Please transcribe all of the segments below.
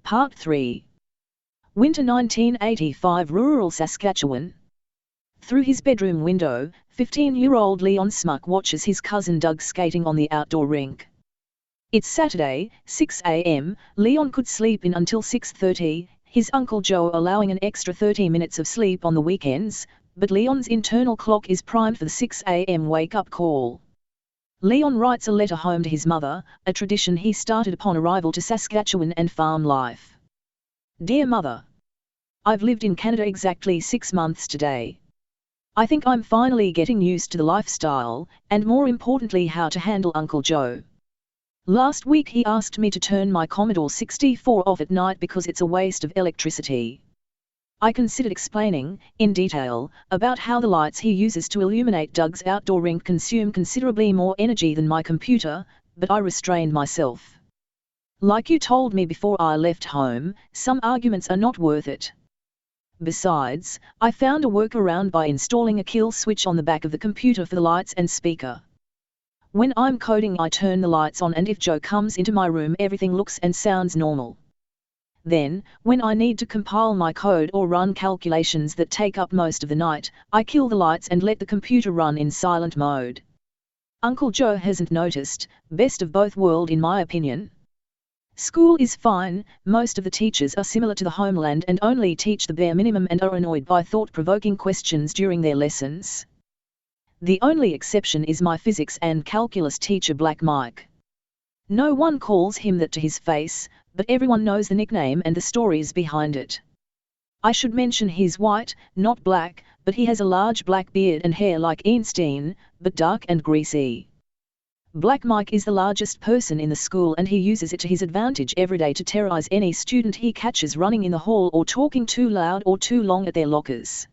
Part 3. Winter 1985, rural Saskatchewan. Through his bedroom window, 15-year-old Leon Smuk watches his cousin Doug skating on the outdoor rink. It's Saturday, 6 a.m., Leon could sleep in until 6:30, his Uncle Joe allowing an extra 30 minutes of sleep on the weekends, but Leon's internal clock is primed for the 6 a.m. wake-up call. Leon writes a letter home to his mother, a tradition he started upon arrival to Saskatchewan and farm life. Dear Mother, I've lived in Canada exactly 6 months today. I think I'm finally getting used to the lifestyle, and more importantly how to handle Uncle Joe. Last week he asked me to turn my Commodore 64 off at night because it's a waste of electricity. I considered explaining, in detail, about how the lights he uses to illuminate Doug's outdoor rink consume considerably more energy than my computer, but I restrained myself. Like you told me before I left home, some arguments are not worth it. Besides, I found a workaround by installing a kill switch on the back of the computer for the lights and speaker. When I'm coding I turn the lights on, and if Joe comes into my room everything looks and sounds normal. Then, when I need to compile my code or run calculations that take up most of the night, I kill the lights and let the computer run in silent mode. Uncle Joe hasn't noticed, best of both worlds in my opinion. School is fine, most of the teachers are similar to the homeland and only teach the bare minimum and are annoyed by thought-provoking questions during their lessons. The only exception is my physics and calculus teacher Black Mike. No one calls him that to his face, but everyone knows the nickname and the stories behind it. I should mention he's white, not black, but he has a large black beard and hair like Einstein, but dark and greasy. Black Mike is the largest person in the school and he uses it to his advantage every day to terrorize any student he catches running in the hall or talking too loud or too long at their lockers.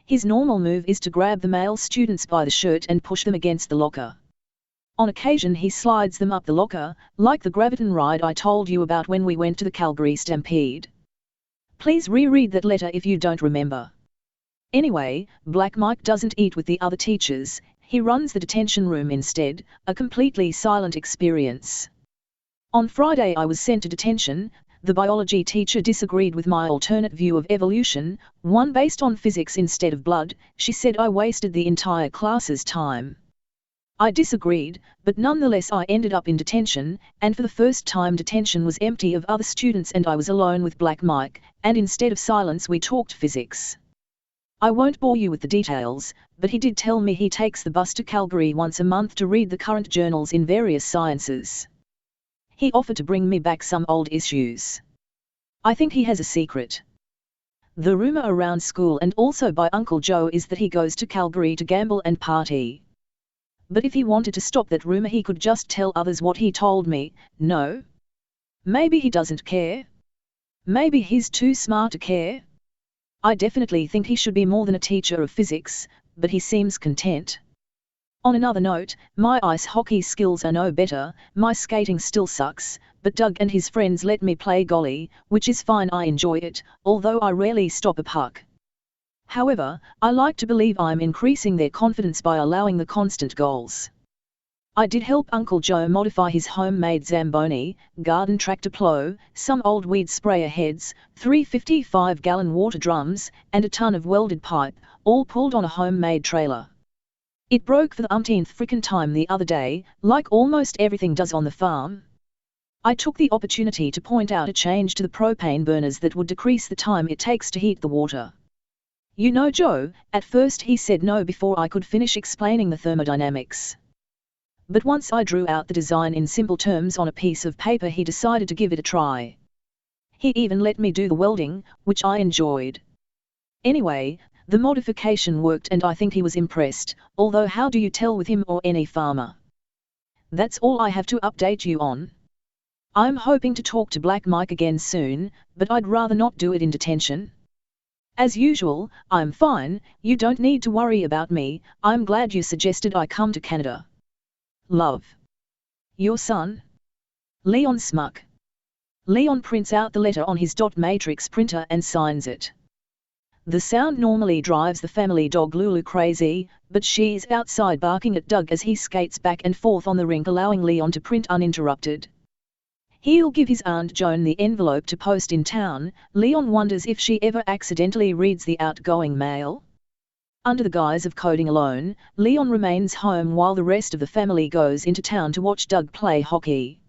His normal move is to grab the male students by the shirt and push them against the locker. On occasion he slides them up the locker, like the Graviton ride I told you about when we went to the Calgary Stampede. Please reread that letter if you don't remember. Anyway, Black Mike doesn't eat with the other teachers, he runs the detention room instead, a completely silent experience. On Friday I was sent to detention. The biology teacher disagreed with my alternate view of evolution, one based on physics instead of blood. She said I wasted the entire class's time. I disagreed, but nonetheless I ended up in detention, and for the first time detention was empty of other students and I was alone with Black Mike, and instead of silence we talked physics. I won't bore you with the details, but he did tell me he takes the bus to Calgary once a month to read the current journals in various sciences. He offered to bring me back some old issues. I think he has a secret. The rumor around school and also by Uncle Joe is that he goes to Calgary to gamble and party. But if he wanted to stop that rumor he could just tell others what he told me, no? Maybe he doesn't care? Maybe he's too smart to care? I definitely think he should be more than a teacher of physics, but he seems content. On another note, my ice hockey skills are no better, my skating still sucks, but Doug and his friends let me play goalie, which is fine, I enjoy it, although I rarely stop a puck. However, I like to believe I'm increasing their confidence by allowing the constant goals. I did help Uncle Joe modify his homemade Zamboni, garden tractor plow, some old weed sprayer heads, 3 55-gallon water drums, and a ton of welded pipe, all pulled on a homemade trailer. It broke for the umpteenth frickin' time the other day, like almost everything does on the farm. I took the opportunity to point out a change to the propane burners that would decrease the time it takes to heat the water. You know Joe, at first he said no before I could finish explaining the thermodynamics. But once I drew out the design in simple terms on a piece of paper he decided to give it a try. He even let me do the welding, which I enjoyed. Anyway, the modification worked and I think he was impressed, although how do you tell with him or any farmer? That's all I have to update you on. I'm hoping to talk to Black Mike again soon, but I'd rather not do it in detention. As usual, I'm fine, you don't need to worry about me, I'm glad you suggested I come to Canada. Love. Your son? Leon Smuk. Leon prints out the letter on his dot matrix printer and signs it. The sound normally drives the family dog Lulu crazy, but she's outside barking at Doug as he skates back and forth on the rink allowing Leon to print uninterrupted. He'll give his Aunt Joan the envelope to post in town. Leon wonders if she ever accidentally reads the outgoing mail. Under the guise of coding alone, Leon remains home while the rest of the family goes into town to watch Doug play hockey.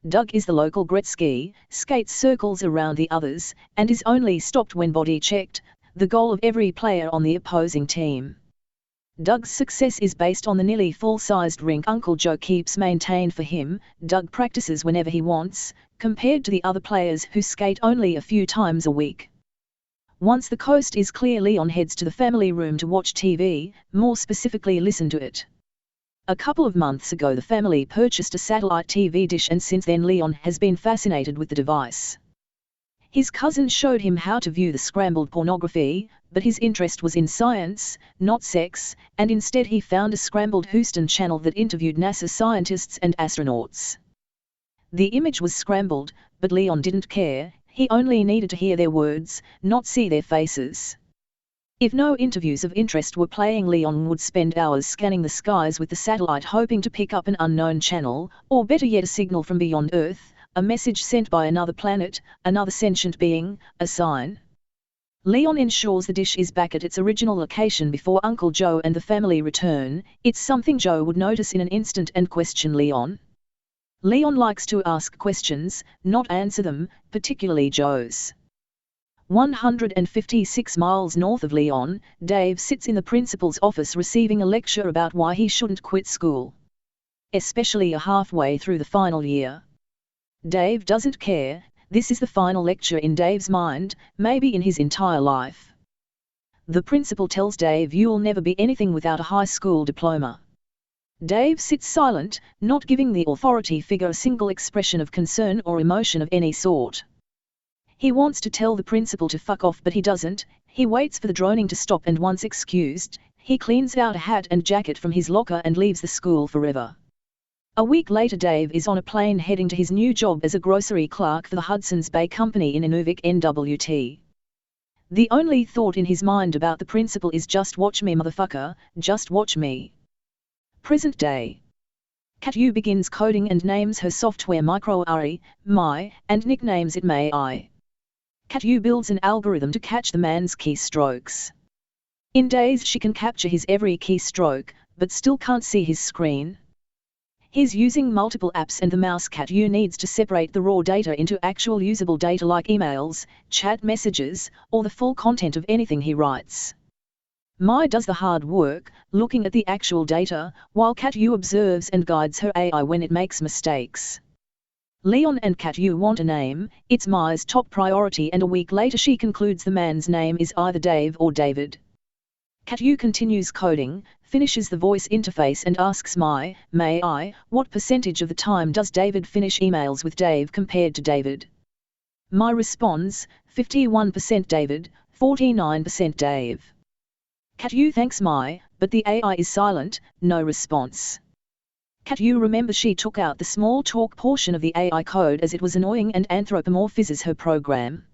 Doug is the local Gretzky, skates circles around the others, and is only stopped when body checked, the goal of every player on the opposing team. Doug's success is based on the nearly full-sized rink Uncle Joe keeps maintained for him. Doug practices whenever he wants, compared to the other players who skate only a few times a week. Once the coast is clear, Leon heads to the family room to watch TV, more specifically listen to it. A couple of months ago the family purchased a satellite TV dish, and since then Leon has been fascinated with the device. His cousin showed him how to view the scrambled pornography, but his interest was in science, not sex, and instead he found a scrambled Houston channel that interviewed NASA scientists and astronauts. The image was scrambled, but Leon didn't care. He only needed to hear their words, not see their faces. If no interviews of interest were playing, Leon would spend hours scanning the skies with the satellite, hoping to pick up an unknown channel, or better yet a signal from beyond Earth, a message sent by another planet, another sentient being, a sign. Leon ensures the dish is back at its original location before Uncle Joe and the family return. It's something Joe would notice in an instant and question Leon. Leon likes to ask questions, not answer them, particularly Joe's. 156 miles north of Leon, Dave sits in the principal's office receiving a lecture about why he shouldn't quit school, especially halfway through the final year. Dave doesn't care. This is the final lecture in Dave's mind, maybe in his entire life. The principal tells Dave you'll never be anything without a high school diploma. Dave sits silent, not giving the authority figure a single expression of concern or emotion of any sort. He wants to tell the principal to fuck off, but he doesn't. He waits for the droning to stop, and once excused, he cleans out a hat and jacket from his locker and leaves the school forever. A week later Dave is on a plane heading to his new job as a grocery clerk for the Hudson's Bay Company in Inuvik, NWT. The only thought in his mind about the principal is just watch me, motherfucker, just watch me. Present day. Katyu begins coding and names her software MAI, and nicknames it MAI. Katyu builds an algorithm to catch the man's keystrokes. In days she can capture his every keystroke, but still can't see his screen. He's using multiple apps, and the mouse Katyu needs to separate the raw data into actual usable data like emails, chat messages, or the full content of anything he writes. MAI does the hard work, looking at the actual data, while Katyu observes and guides her AI when it makes mistakes. Leon and Katyu want a name. It's MAI's top priority, and a week later she concludes the man's name is either Dave or David. Katyu continues coding, finishes the voice interface and asks MAI, what percentage of the time does David finish emails with Dave compared to David? MAI responds, 51% David, 49% Dave. Katyu thanks MAI, but the AI is silent, no response. Katyu remembers she took out the small talk portion of the AI code as it was annoying and anthropomorphizes her program.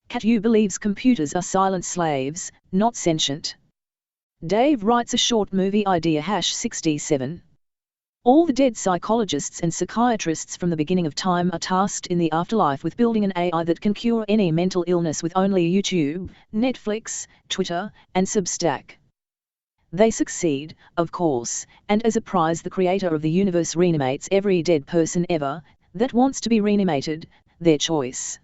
Katyu believes computers are silent slaves, not sentient. Dave writes a short movie idea #67. All the dead psychologists and psychiatrists from the beginning of time are tasked in the afterlife with building an AI that can cure any mental illness with only YouTube, Netflix, Twitter, and Substack. They succeed, of course, and as a prize the creator of the universe reanimates every dead person ever that wants to be reanimated, their choice.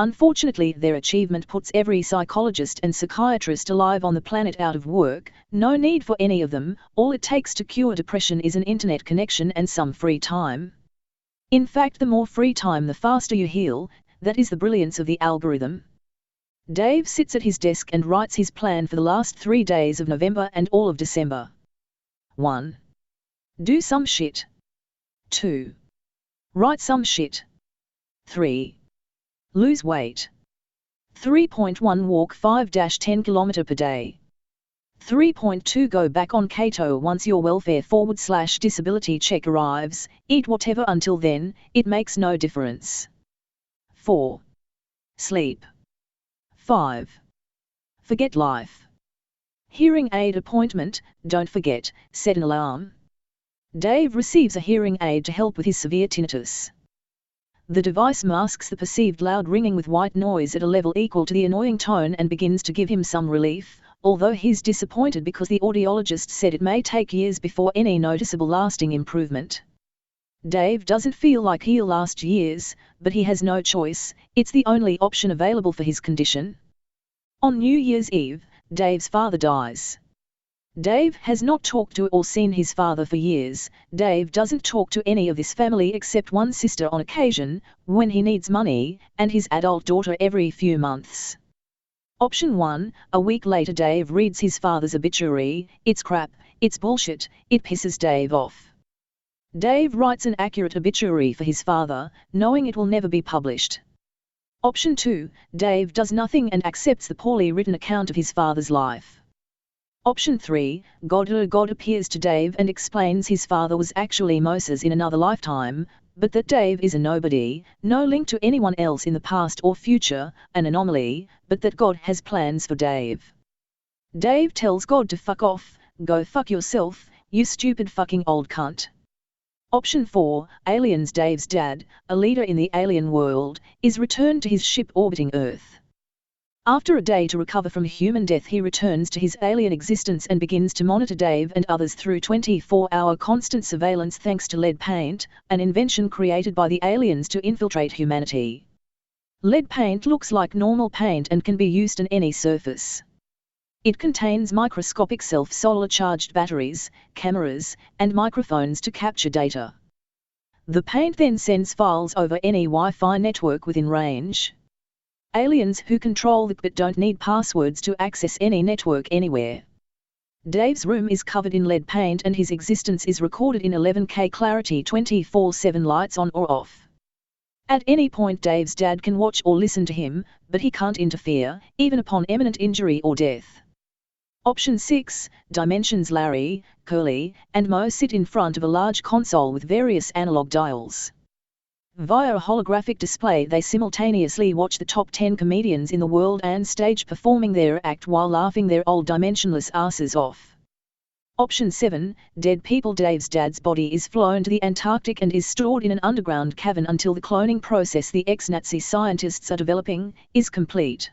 Unfortunately, their achievement puts every psychologist and psychiatrist alive on the planet out of work. No need for any of them. All it takes to cure depression is an internet connection and some free time. In fact, the more free time, the faster you heal. That is the brilliance of the algorithm. Dave sits at his desk and writes his plan for the last 3 days of November and all of December. 1. Do some shit. 2. Write some shit. 3. Lose weight. 3.1 Walk 5-10 km per day. 3.2 Go back on keto once your welfare/disability check arrives. Eat whatever until then, it makes no difference. 4. Sleep. 5. Forget life. Hearing aid appointment, don't forget, set an alarm. Dave receives a hearing aid to help with his severe tinnitus. The device masks the perceived loud ringing with white noise at a level equal to the annoying tone and begins to give him some relief, although he's disappointed because the audiologist said it may take years before any noticeable lasting improvement. Dave doesn't feel like he'll last years, but he has no choice, it's the only option available for his condition. On New Year's Eve, Dave's father dies. Dave has not talked to or seen his father for years. Dave doesn't talk to any of his family except one sister on occasion, when he needs money, and his adult daughter every few months. Option 1, a week later Dave reads his father's obituary. It's crap, it's bullshit, it pisses Dave off. Dave writes an accurate obituary for his father, knowing it will never be published. Option 2, Dave does nothing and accepts the poorly written account of his father's life. Option 3, God appears to Dave and explains his father was actually Moses in another lifetime, but that Dave is a nobody, no link to anyone else in the past or future, an anomaly, but that God has plans for Dave. Dave tells God to fuck off, go fuck yourself, you stupid fucking old cunt. Option 4, aliens. Dave's dad, a leader in the alien world, is returned to his ship orbiting Earth. After a day to recover from human death, he returns to his alien existence and begins to monitor Dave and others through 24-hour constant surveillance thanks to lead paint, an invention created by the aliens to infiltrate humanity. Lead paint looks like normal paint and can be used on any surface. It contains microscopic self-solar charged batteries, cameras, and microphones to capture data. The paint then sends files over any Wi-Fi network within range. Aliens who control the but don't need passwords to access any network anywhere. Dave's room is covered in lead paint and his existence is recorded in 11K clarity 24/7 lights on or off. At any point Dave's dad can watch or listen to him, but he can't interfere, even upon imminent injury or death. Option 6, dimensions. Larry, Curly, and Moe sit in front of a large console with various analog dials. Via a holographic display they simultaneously watch the top 10 comedians in the world and stage performing their act while laughing their old dimensionless asses off. Option 7, dead people. Dave's dad's body is flown to the Antarctic and is stored in an underground cavern until the cloning process the ex-Nazi scientists are developing is complete.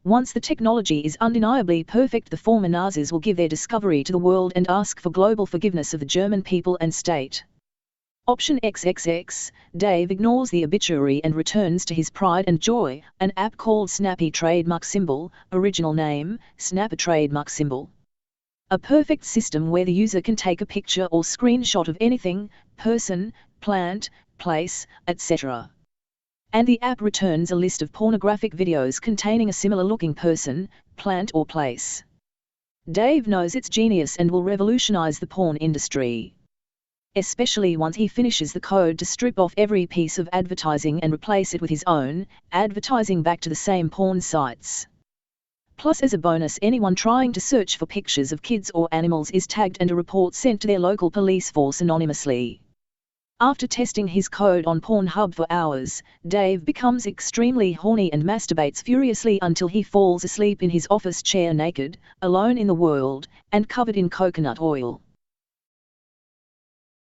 Once the technology is undeniably perfect, the former Nazis will give their discovery to the world and ask for global forgiveness of the German people and state. Option XXX, Dave ignores the obituary and returns to his pride and joy, an app called Snappy Trademark Symbol, original name, Snapper Trademark Symbol. A perfect system where the user can take a picture or screenshot of anything, person, plant, place, etc. And the app returns a list of pornographic videos containing a similar-looking person, plant or place. Dave knows it's genius and will revolutionize the porn industry. Especially once he finishes the code to strip off every piece of advertising and replace it with his own, advertising back to the same porn sites. Plus, as a bonus, anyone trying to search for pictures of kids or animals is tagged and a report sent to their local police force anonymously. After testing his code on Pornhub for hours, Dave becomes extremely horny and masturbates furiously until he falls asleep in his office chair naked, alone in the world, and covered in coconut oil.